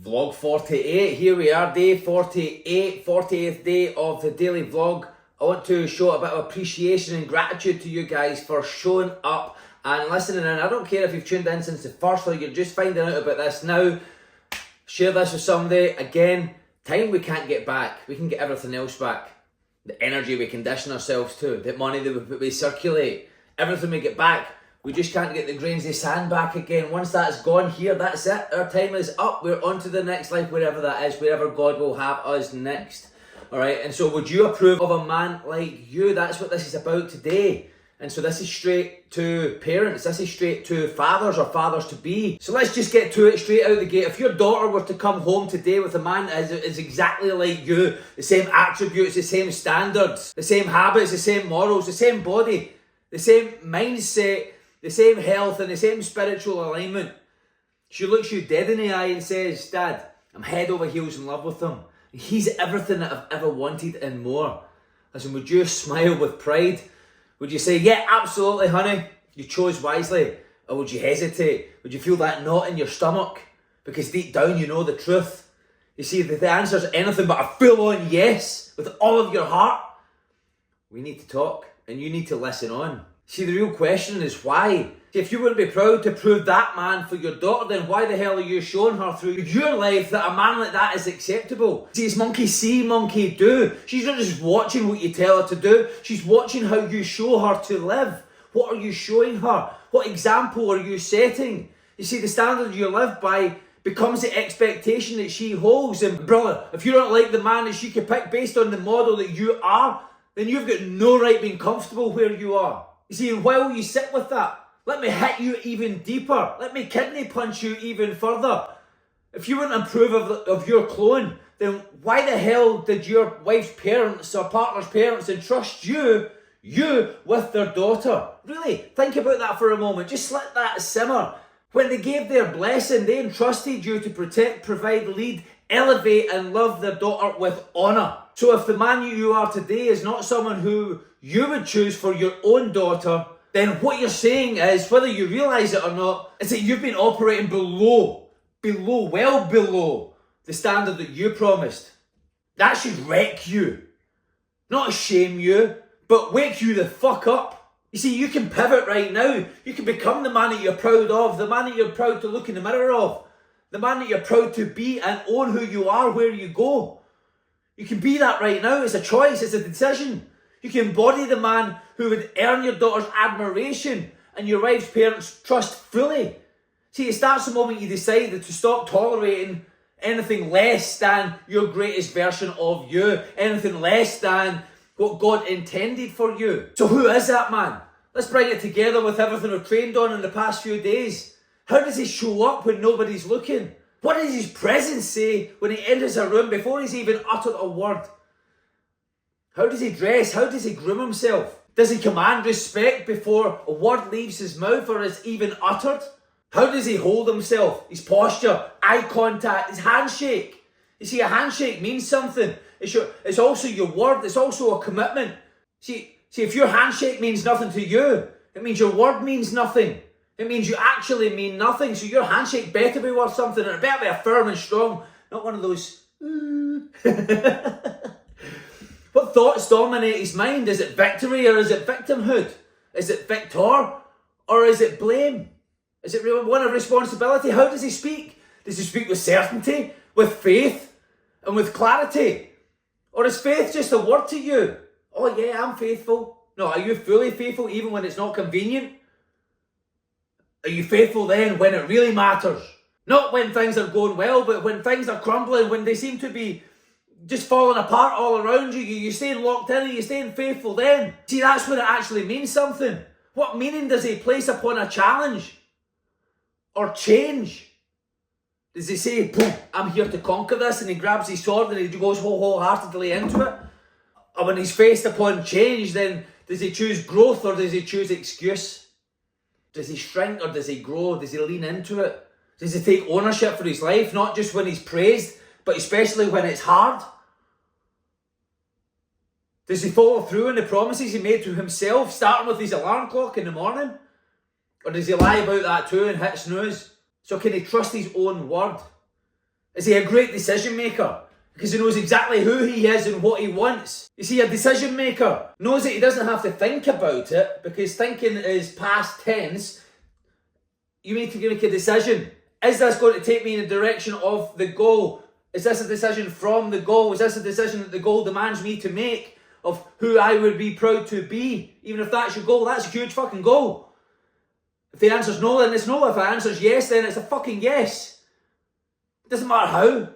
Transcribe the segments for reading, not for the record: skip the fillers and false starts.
Vlog 48, here we are, day 48, 48th day of the daily vlog. I want to show a bit of appreciation and gratitude to you guys for showing up and listening in. I don't care if you've tuned in since the first or you're just finding out about this now. Share this with somebody. Again, time we can't get back. We can get everything else back. The energy we condition ourselves to, the money that we circulate, everything we get back. We just can't get the grains of sand back again. Once that's gone here, that's it. Our time is up. We're on to the next life, wherever that is, wherever God will have us next. Alright, and so would you approve of a man like you? That's what this is about today. And so this is straight to parents. This is straight to fathers or fathers-to-be. So let's just get to it straight out of the gate. If your daughter were to come home today with a man that is exactly like you, the same attributes, the same standards, the same habits, the same morals, the same body, the same mindset, the same health and the same spiritual alignment. She looks you dead in the eye and says, Dad, I'm head over heels in love with him. He's everything that I've ever wanted and more. Listen, would you smile with pride? Would you say, yeah, absolutely, honey, you chose wisely? Or would you hesitate? Would you feel that knot in your stomach? Because deep down you know the truth. You see, the answer is anything but a full-on yes with all of your heart. We need to talk and you need to listen on. See, the real question is why? See, if you wouldn't be proud to prove that man for your daughter, then why the hell are you showing her through your life that a man like that is acceptable? See, it's monkey see, monkey do. She's not just watching what you tell her to do. She's watching how you show her to live. What are you showing her? What example are you setting? You see, the standard you live by becomes the expectation that she holds. And brother, if you don't like the man that she can pick based on the model that you are, then you've got no right being comfortable where you are. You see, and while you sit with that, let me hit you even deeper. Let me kidney punch you even further. If you wouldn't approve of your clone, then why the hell did your wife's parents or partner's parents entrust you with their daughter? Really, think about that for a moment. Just let that simmer. When they gave their blessing, they entrusted you to protect, provide, lead, elevate and love their daughter with honour. So if the man you are today is not someone who you would choose for your own daughter, then what you're saying is, whether you realise it or not, is that you've been operating well below the standard that you promised. That should wreck you. Not shame you, but wake you the fuck up. You see, you can pivot right now. You can become the man that you're proud of, the man that you're proud to look in the mirror of, the man that you're proud to be and own who you are where you go. You can be that right now. It's a choice, it's a decision. You can embody the man who would earn your daughter's admiration and your wife's parents' trust fully. See, it starts the moment you decide to stop tolerating anything less than your greatest version of you, anything less than what God intended for you. So who is that man? Let's bring it together with everything we've trained on in the past few days. How does he show up when nobody's looking? What does his presence say when he enters a room before he's even uttered a word? How does he dress? How does he groom himself? Does he command respect before a word leaves his mouth or is even uttered? How does he hold himself? His posture, eye contact, his handshake. You see, a handshake means something. It's also your word. It's also a commitment. See, if your handshake means nothing to you, it means your word means nothing. It means you actually mean nothing. So your handshake better be worth something, and it better be firm and strong, not one of those. What thoughts dominate his mind? Is it victory or is it victimhood? Is it victor or is it blame? Is it really one of responsibility? How does he speak? Does he speak with certainty, with faith and with clarity? Or is faith just a word to you? Oh yeah, I'm faithful. No, are you fully faithful even when it's not convenient? Are you faithful then when it really matters? Not when things are going well, but when things are crumbling, when they seem to be just falling apart all around you, you're staying locked in and you're staying faithful then. See, that's when it actually means something. What meaning does he place upon a challenge or change? Does he say, boom, I'm here to conquer this, and he grabs his sword and he goes wholeheartedly into it? Or when he's faced upon change, then does he choose growth or does he choose excuse? Does he shrink or does he grow? Does he lean into it? Does he take ownership for his life, not just when he's praised, but especially when it's hard? Does he follow through on the promises he made to himself, starting with his alarm clock in the morning? Or does he lie about that too and hit snooze? So can he trust his own word? Is he a great decision maker? Because he knows exactly who he is and what he wants. You see, a decision maker knows that he doesn't have to think about it, because thinking is past tense. You need to make a decision. Is this going to take me in the direction of the goal? Is this a decision from the goal? Is this a decision that the goal demands me to make of who I would be proud to be? Even if that's your goal, that's a huge fucking goal. If the answer's no, then it's no. If the answer's yes, then it's a fucking yes. It doesn't matter how.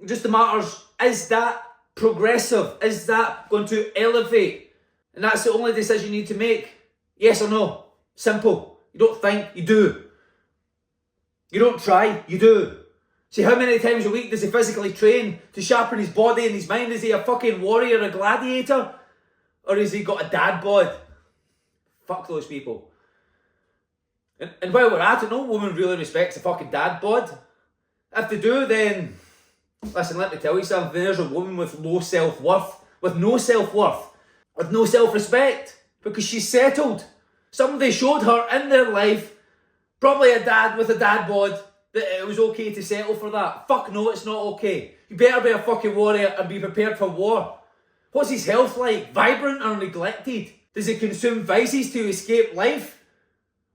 It just matters, is that progressive? Is that going to elevate? And that's the only decision you need to make. Yes or no. Simple. You don't think, you do. You don't try, you do. See, how many times a week does he physically train to sharpen his body and his mind? Is he a fucking warrior, a gladiator? Or has he got a dad bod? Fuck those people. And while we're at it, no woman really respects a fucking dad bod. If they do, then... Listen, let me tell you something. There's a woman with low self-worth, with no self-worth, with no self-respect, because she's settled. Somebody showed her in their life, probably a dad with a dad bod, that it was okay to settle for that. Fuck no, it's not okay. You better be a fucking warrior and be prepared for war. What's his health like? Vibrant or neglected? Does he consume vices to escape life?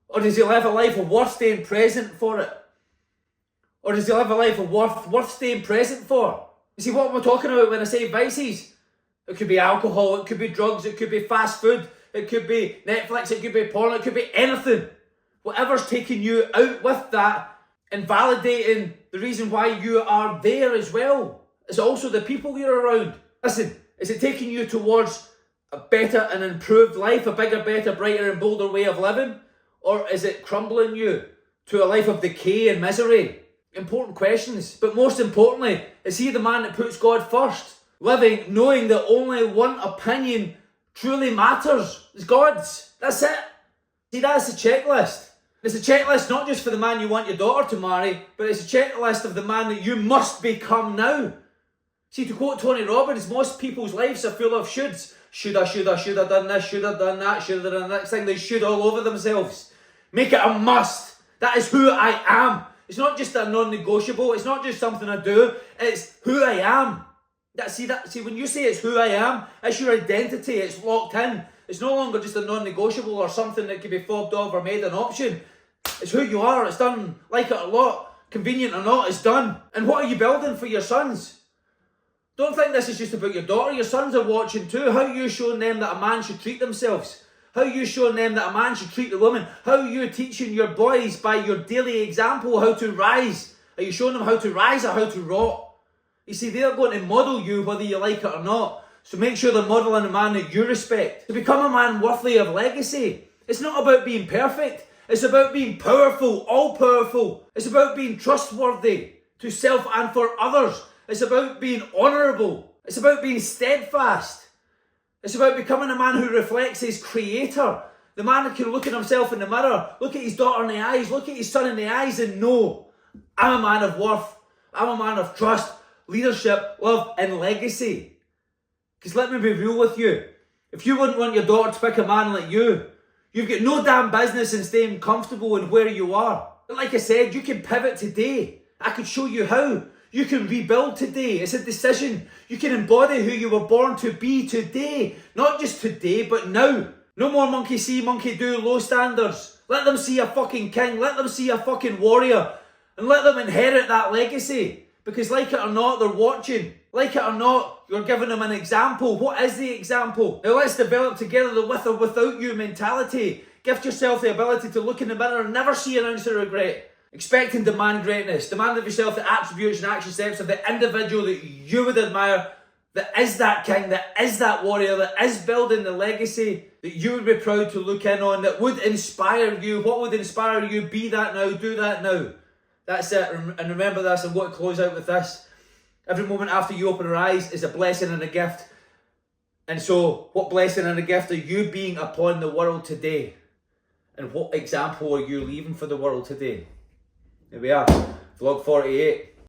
Or does he live a life of worth staying present for it? Or does he live a life of worth staying present for? You see, what am I talking about when I say vices? It could be alcohol, it could be drugs, it could be fast food, it could be Netflix, it could be porn, it could be anything. Whatever's taking you out with that and validating the reason why you are there as well. It's also the people you're around. Listen, is it taking you towards a better and improved life, a bigger, better, brighter and bolder way of living? Or is it crumbling you to a life of decay and misery? Important questions. But most importantly, is he the man that puts God first? Living knowing that only one opinion truly matters. It's God's. That's it. See, that's the checklist. It's a checklist not just for the man you want your daughter to marry, but it's a checklist of the man that you must become now. See, to quote Tony Robbins, most people's lives are full of shoulds. Should have done this, should have done that, should have done the next thing. They should all over themselves. Make it a must. That is who I am. It's not just a non-negotiable. It's not just something I do. It's who I am. See, when you say it's who I am, it's your identity. It's locked in. It's no longer just a non-negotiable or something that can be fobbed off or made an option. It's who you are. It's done, like it or not, convenient or not, it's done. And what are you building for your sons? Don't think this is just about your daughter. Your sons are watching too. How are you showing them that a man should treat themselves? How are you showing them that a man should treat the woman? How are you teaching your boys by your daily example how to rise? Are you showing them how to rise or how to rot? You see, they're going to model you whether you like it or not. So make sure they're modelling a man that you respect. To become a man worthy of legacy, it's not about being perfect. It's about being powerful, all-powerful. It's about being trustworthy to self and for others. It's about being honourable. It's about being steadfast. It's about becoming a man who reflects his creator. The man that can look at himself in the mirror, look at his daughter in the eyes, look at his son in the eyes and know, I'm a man of worth. I'm a man of trust, leadership, love and legacy. Because let me be real with you. If you wouldn't want your daughter to pick a man like you, you've got no damn business in staying comfortable in where you are. But like I said, you can pivot today. I could show you how. You can rebuild today. It's a decision. You can embody who you were born to be today. Not just today, but now. No more monkey see, monkey do, low standards. Let them see a fucking king. Let them see a fucking warrior. And let them inherit that legacy. Because like it or not, they're watching. Like it or not, you're giving them an example. What is the example? Now let's develop together the with or without you mentality. Gift yourself the ability to look in the mirror and never see an ounce of regret. Expect and demand greatness. Demand of yourself the attributes and action steps of the individual that you would admire, that is that king, that is that warrior, that is building the legacy that you would be proud to look in on, that would inspire you. What would inspire you? Be that now, do that now. That's it. And remember this, I'm going to close out with this. Every moment after you open your eyes is a blessing and a gift. And so, what blessing and a gift are you being upon the world today? And what example are you leaving for the world today? Here we are, vlog 48.